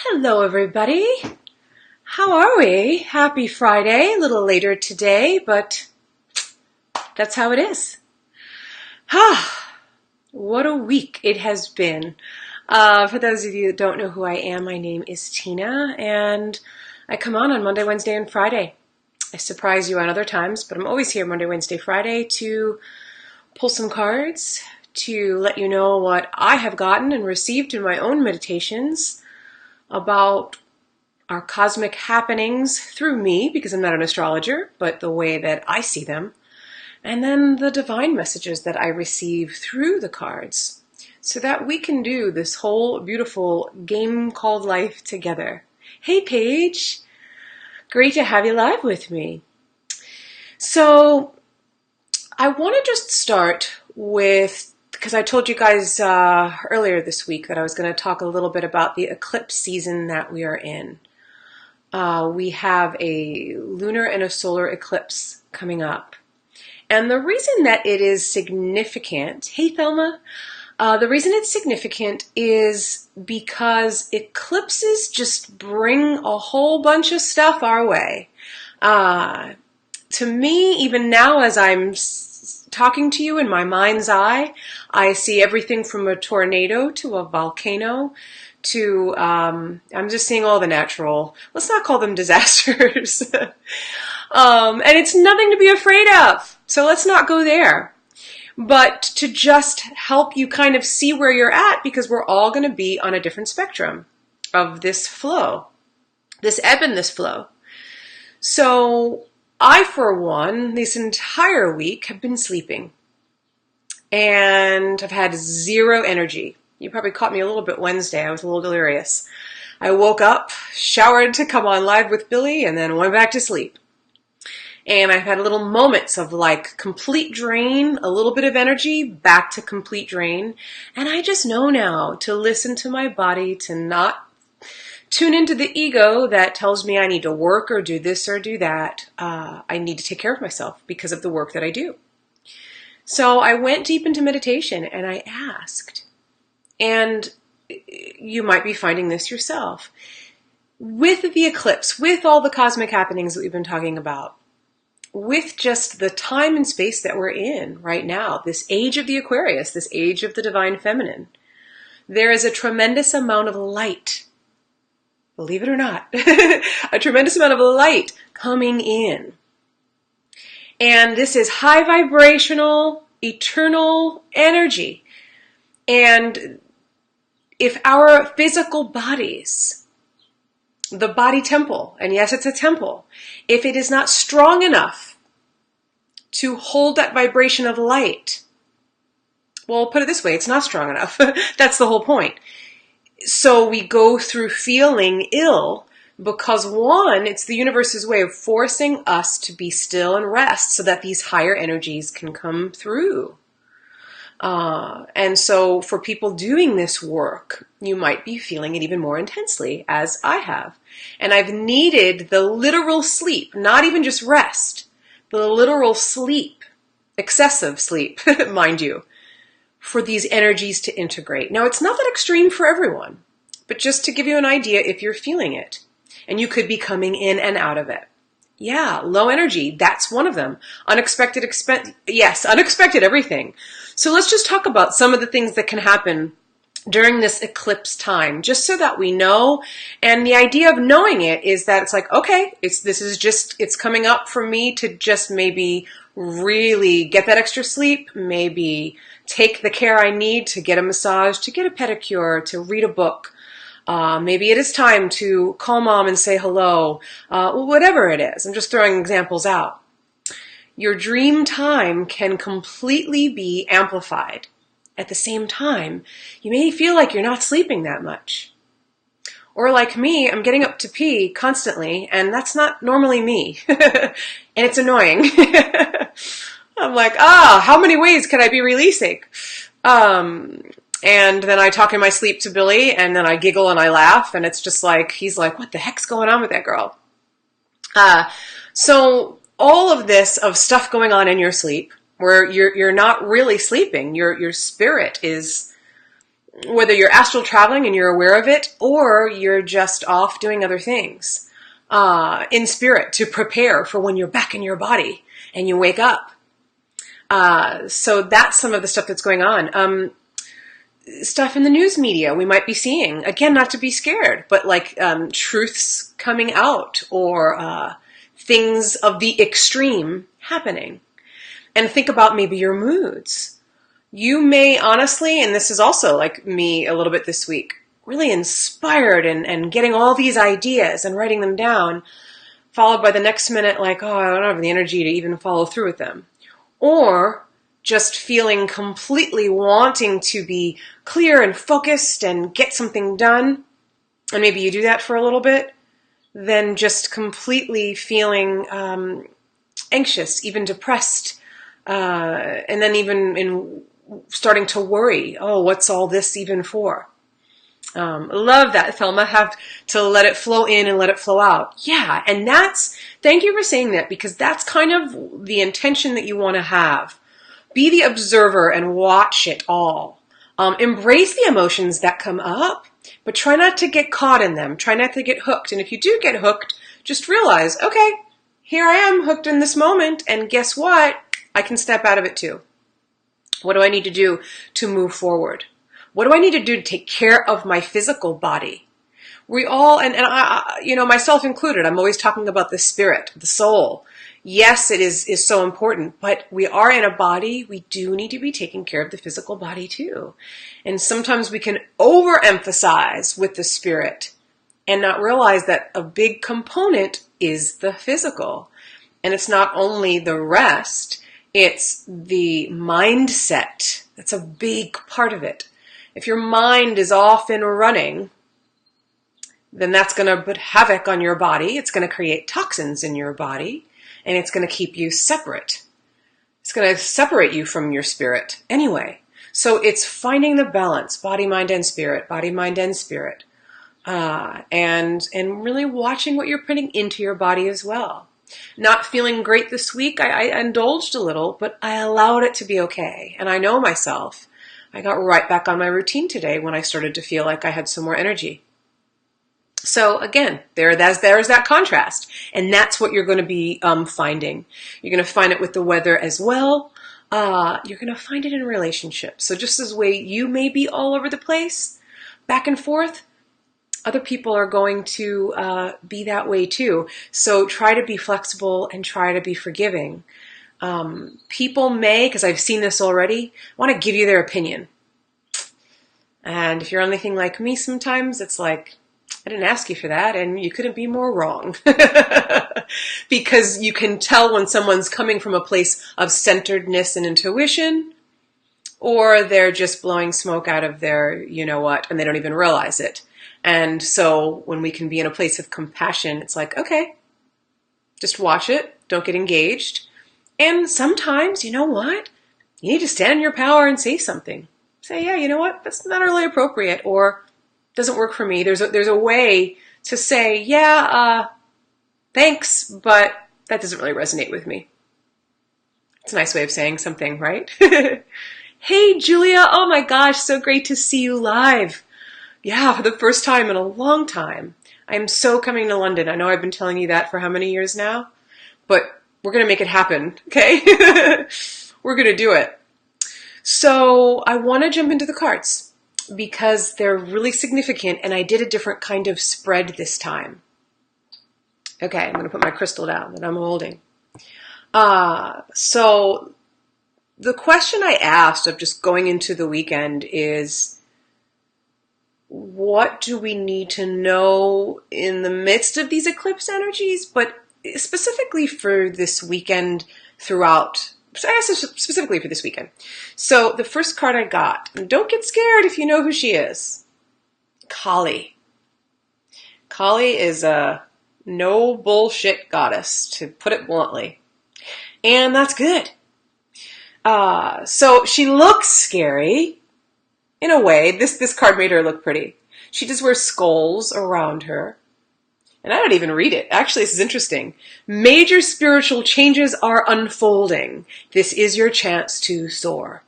Hello, everybody. How are we? Happy Friday. A little later today, but that's how it is. What a week it has been. For those of you that don't know who I am, my name is Tina, and I come on Monday, Wednesday, and Friday. I surprise you on other times, but I'm always here Monday, Wednesday, Friday to pull some cards, to let you know what I have gotten and received in my own meditations about our cosmic happenings through me, because I'm not an astrologer, but the way that I see them, and then the divine messages that I receive through the cards, so that we can do this whole beautiful game called life together. Hey, Paige. Great to have you live with me. So I want to just start with, because I told you guys earlier this week that I was going to talk a little bit about the eclipse season that we are in. We have a lunar and a solar eclipse coming up. And the reason that it is significant, hey Thelma, the reason it's significant is because eclipses just bring a whole bunch of stuff our way. To me, even now as I'm talking to you in my mind's eye, I see everything from a tornado to a volcano to, I'm just seeing all the natural, let's not call them disasters. And it's nothing to be afraid of. So let's not go there. But to just help you kind of see where you're at, because we're all going to be on a different spectrum of this flow, this ebb and this flow. So I, for one, this entire week have been sleeping and have had zero energy. You probably caught me a little bit Wednesday. I was a little delirious. I woke up, showered to come on live with Billy, and then went back to sleep. And I've had little moments of like complete drain, a little bit of energy, back to complete drain. And I just know now to listen to my body, to not tune into the ego that tells me I need to work or do this or do that. I need to take care of myself because of the work that I do. So I went deep into meditation and I asked, and you might be finding this yourself, with the eclipse, with all the cosmic happenings that we've been talking about, with just the time and space that we're in right now, this age of the Aquarius, this age of the divine feminine, there is a tremendous amount of light. Believe it or not, a tremendous amount of light coming in. And this is high vibrational, eternal energy. And if our physical bodies, the body temple, and yes, it's a temple, if it is not strong enough to hold that vibration of light, well, put it this way, it's not strong enough. That's the whole point. So we go through feeling ill because, one, it's the universe's way of forcing us to be still and rest so that these higher energies can come through. And so for people doing this work, you might be feeling it even more intensely, as I have. And I've needed the literal sleep, not even just rest, the literal sleep, excessive sleep, mind you, for these energies to integrate. Now, it's not that extreme for everyone, but just to give you an idea if you're feeling it, and you could be coming in and out of it. Yeah, low energy, that's one of them. Unexpected unexpected everything. So let's just talk about some of the things that can happen during this eclipse time, just so that we know. And the idea of knowing it is that it's like, okay, it's coming up for me to just maybe really get that extra sleep, maybe take the care I need to get a massage, to get a pedicure, to read a book. Maybe it is time to call mom and say hello. Whatever it is. I'm just throwing examples out. Your dream time can completely be amplified. At the same time, you may feel like you're not sleeping that much. Or like me, I'm getting up to pee constantly, and that's not normally me. And it's annoying. I'm like, how many ways can I be releasing? And then I talk in my sleep to Billy, and then I giggle and I laugh, and it's just like, he's like, what the heck's going on with that girl? So all of this of stuff going on in your sleep, where you're not really sleeping, your spirit is whether you're astral traveling and you're aware of it, or you're just off doing other things in spirit to prepare for when you're back in your body and you wake up. So that's some of the stuff that's going on. Stuff in the news media we might be seeing. Again, not to be scared, but like truths coming out, or things of the extreme happening. And think about maybe your moods. You may honestly, and this is also like me a little bit this week, really inspired and getting all these ideas and writing them down, followed by the next minute like, oh, I don't have the energy to even follow through with them. Or just feeling completely wanting to be clear and focused and get something done. And maybe you do that for a little bit, then just completely feeling anxious, even depressed, and then even starting to worry, oh, what's all this even for? Love that, Thelma, have to let it flow in and let it flow out. Yeah, and thank you for saying that, because that's kind of the intention that you want to have. Be the observer and watch it all. Embrace the emotions that come up, but try not to get caught in them. Try not to get hooked. And if you do get hooked, just realize, okay, here I am hooked in this moment, and guess what? I can step out of it too. What do I need to do to move forward? What do I need to do to take care of my physical body? We all, and I, myself included, I'm always talking about the spirit, the soul. Yes, it is so important, but we are in a body. We do need to be taking care of the physical body too. And sometimes we can overemphasize with the spirit and not realize that a big component is the physical. And it's not only the rest, it's the mindset. That's a big part of it. If your mind is off and running, then that's going to put havoc on your body. It's going to create toxins in your body, and it's going to keep you separate. It's going to separate you from your spirit anyway. So it's finding the balance, body, mind, and spirit, body, mind, and spirit. And really watching what you're putting into your body as well. Not feeling great this week. I indulged a little, but I allowed it to be okay. And I know myself. I got right back on my routine today when I started to feel like I had some more energy. So again, there's that contrast. And that's what you're going to be finding. You're going to find it with the weather as well. You're going to find it in relationships. So just as way you may be all over the place, back and forth, other people are going to be that way too. So try to be flexible and try to be forgiving. People may, because I've seen this already, want to give you their opinion. And if you're anything like me sometimes, it's like, I didn't ask you for that, and you couldn't be more wrong. Because you can tell when someone's coming from a place of centeredness and intuition, or they're just blowing smoke out of their you-know-what, and they don't even realize it. And so when we can be in a place of compassion, it's like, okay, just watch it. Don't get engaged. And sometimes, you know what? You need to stand in your power and say something. Say, yeah, you know what? That's not really appropriate, or doesn't work for me. There's a way to say, yeah, thanks, but that doesn't really resonate with me. It's a nice way of saying something, right? Hey, Julia. Oh my gosh, so great to see you live. Yeah, for the first time in a long time. I'm so coming to London. I know I've been telling you that for how many years now? But we're going to make it happen, okay? We're going to do it. So I want to jump into the cards because they're really significant, and I did a different kind of spread this time. Okay, I'm going to put my crystal down that I'm holding. So the question I asked of just going into the weekend is, what do we need to know in the midst of these eclipse energies, but specifically for this weekend throughout, specifically for this weekend. So the first card I got, and don't get scared if you know who she is, Kali. Kali is a no bullshit goddess, to put it bluntly. And that's good. So she looks scary. In a way, this card made her look pretty. She does wear skulls around her. And I don't even read it. Actually, this is interesting. Major spiritual changes are unfolding. This is your chance to soar.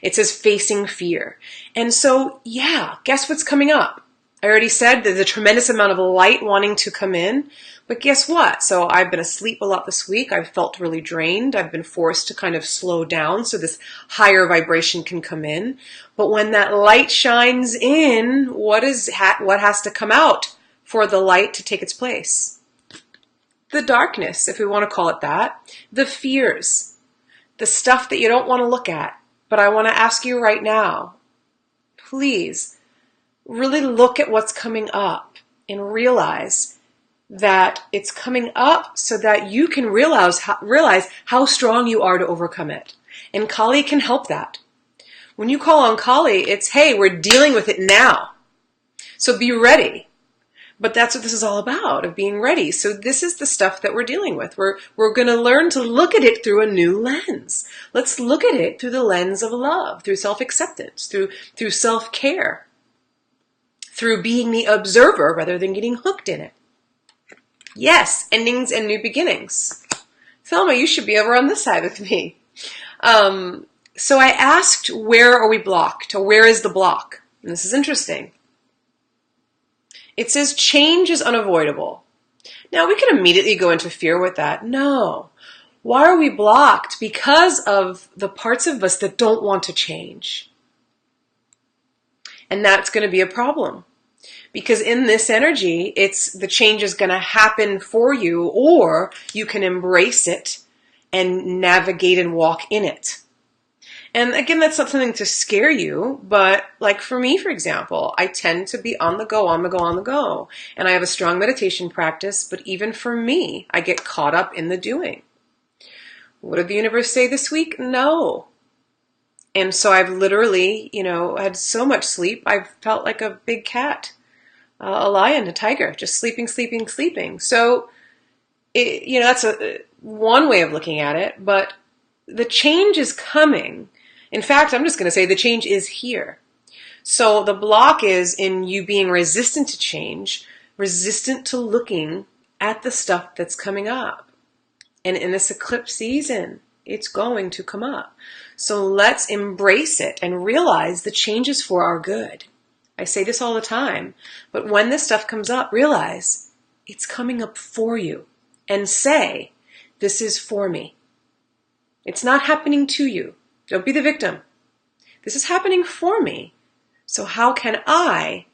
It says facing fear. And so, yeah, guess what's coming up? I already said there's a tremendous amount of light wanting to come in, but guess what? So I've been asleep a lot this week. I've felt really drained. I've been forced to kind of slow down so this higher vibration can come in. But when that light shines in, what has to come out for the light to take its place? The darkness, if we want to call it that, the fears, the stuff that you don't want to look at. But I want to ask you right now, please, really look at what's coming up and realize that it's coming up so that you can realize how strong you are to overcome it. And Kali can help that. When you call on Kali, it's, hey, we're dealing with it now. So be ready. But that's what this is all about, of being ready. So this is the stuff that we're dealing with. We're going to learn to look at it through a new lens. Let's look at it through the lens of love, through self-acceptance, through self-care, through being the observer rather than getting hooked in it. Yes, endings and new beginnings. Thelma, you should be over on this side with me. So I asked, where are we blocked? Or where is the block? And this is interesting. It says change is unavoidable. Now we can immediately go into fear with that. No. Why are we blocked? Because of the parts of us that don't want to change. And that's going to be a problem. Because in this energy, it's the change is going to happen for you, or you can embrace it and navigate and walk in it. And again, that's not something to scare you, but like for me, for example, I tend to be on the go. And I have a strong meditation practice, but even for me, I get caught up in the doing. What did the universe say this week? No. And so I've literally, had so much sleep, I've felt like a big cat, a lion, a tiger, just sleeping. So, that's one way of looking at it, but the change is coming. In fact, I'm just going to say the change is here. So the block is in you being resistant to change, resistant to looking at the stuff that's coming up. And in this eclipse season, it's going to come up. So let's embrace it and realize the change is for our good. I say this all the time, but when this stuff comes up, realize it's coming up for you and say, this is for me. It's not happening to you. Don't be the victim. This is happening for me. So how can I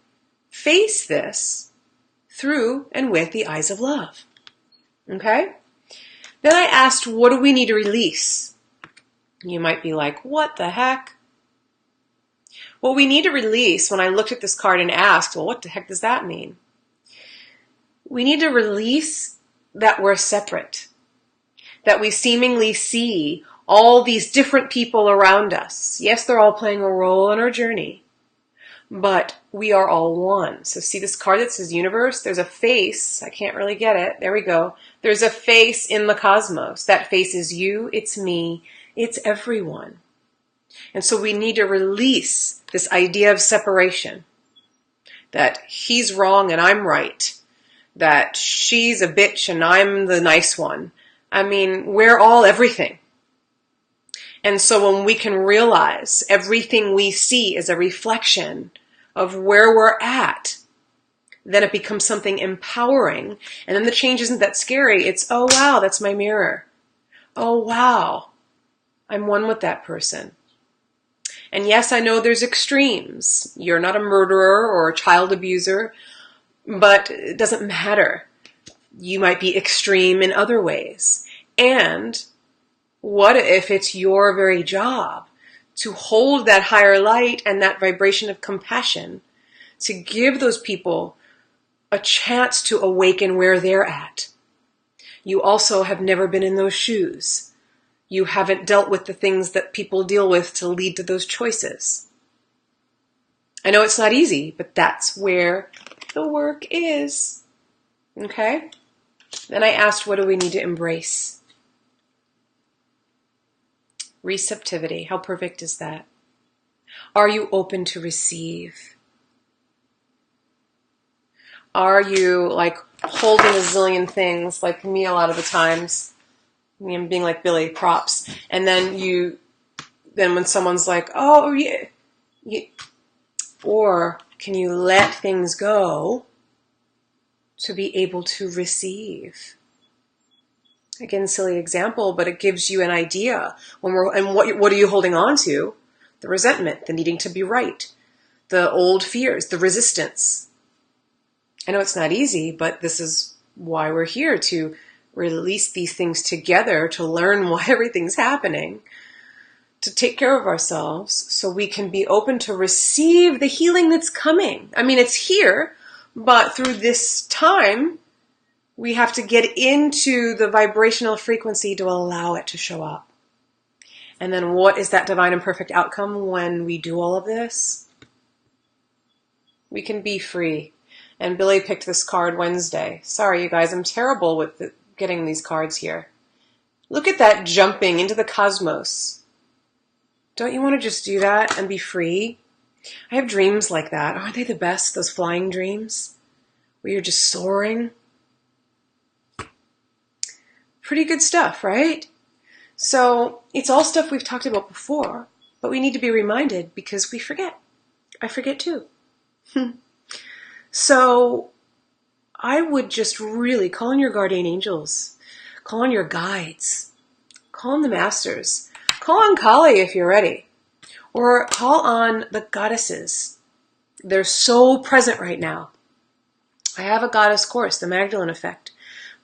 face this through and with the eyes of love? Okay? Then I asked, what do we need to release? You might be like, what the heck? What we need to release, when I looked at this card and asked, well, what the heck does that mean? We need to release that we're separate, that we seemingly see all these different people around us. Yes, they're all playing a role in our journey, but we are all one. So see this card that says universe? There's a face. I can't really get it. There we go. There's a face in the cosmos. That face is you, it's me, it's everyone. And so we need to release this idea of separation, that he's wrong and I'm right, that she's a bitch and I'm the nice one. I mean, we're all everything. And so when we can realize everything we see is a reflection of where we're at, then it becomes something empowering. And then the change isn't that scary. It's, oh, wow, that's my mirror. Oh, wow, I'm one with that person. And yes, I know there's extremes. You're not a murderer or a child abuser, but it doesn't matter. You might be extreme in other ways. And what if it's your very job to hold that higher light and that vibration of compassion, to give those people a chance to awaken where they're at? You also have never been in those shoes. You haven't dealt with the things that people deal with to lead to those choices. I know it's not easy, but that's where the work is. Okay? Then I asked, what do we need to embrace? Receptivity. How perfect is that? Are you open to receive? Are you like holding a zillion things, like me a lot of the times? Me being like Billy, props. And then you then when someone's like, oh, yeah, or can you let things go to be able to receive? Again, silly example, but it gives you an idea. And what are you holding on to? The resentment, the needing to be right, the old fears, the resistance. I know it's not easy, but this is why we're here, to release these things together, to learn why everything's happening, to take care of ourselves so we can be open to receive the healing that's coming. I mean, it's here, but through this time, we have to get into the vibrational frequency to allow it to show up. And then what is that divine and perfect outcome when we do all of this? We can be free. And Billy picked this card Wednesday. Sorry, you guys, I'm terrible with getting these cards here. Look at that jumping into the cosmos. Don't you want to just do that and be free? I have dreams like that. Aren't they the best, those flying dreams? Where you're just soaring? Pretty good stuff, right? So it's all stuff we've talked about before, but we need to be reminded because we forget. I forget too. So I would just really call on your guardian angels, call on your guides, call on the masters, call on Kali if you're ready, or call on the goddesses. They're so present right now. I have a goddess course, the Magdalene Effect.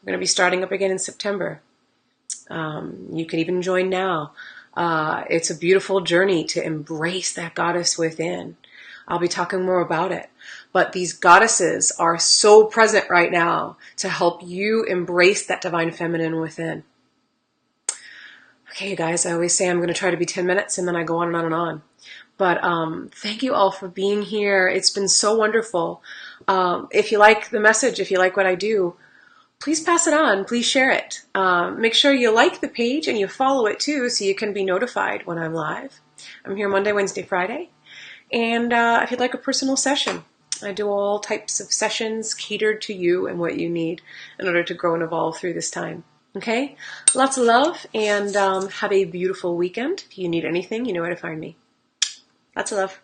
We're going to be starting up again in September. You can even join now. It's a beautiful journey to embrace that goddess within. I'll be talking more about it. But these goddesses are so present right now to help you embrace that divine feminine within. Okay, you guys, I always say I'm going to try to be 10 minutes and then I go on and on and on. But thank you all for being here. It's been so wonderful. If you like the message, if you like what I do, please pass it on. Please share it. Make sure you like the page and you follow it too so you can be notified when I'm live. I'm here Monday, Wednesday, Friday. And if you'd like a personal session, I do all types of sessions catered to you and what you need in order to grow and evolve through this time. Okay? Lots of love and have a beautiful weekend. If you need anything, you know where to find me. Lots of love.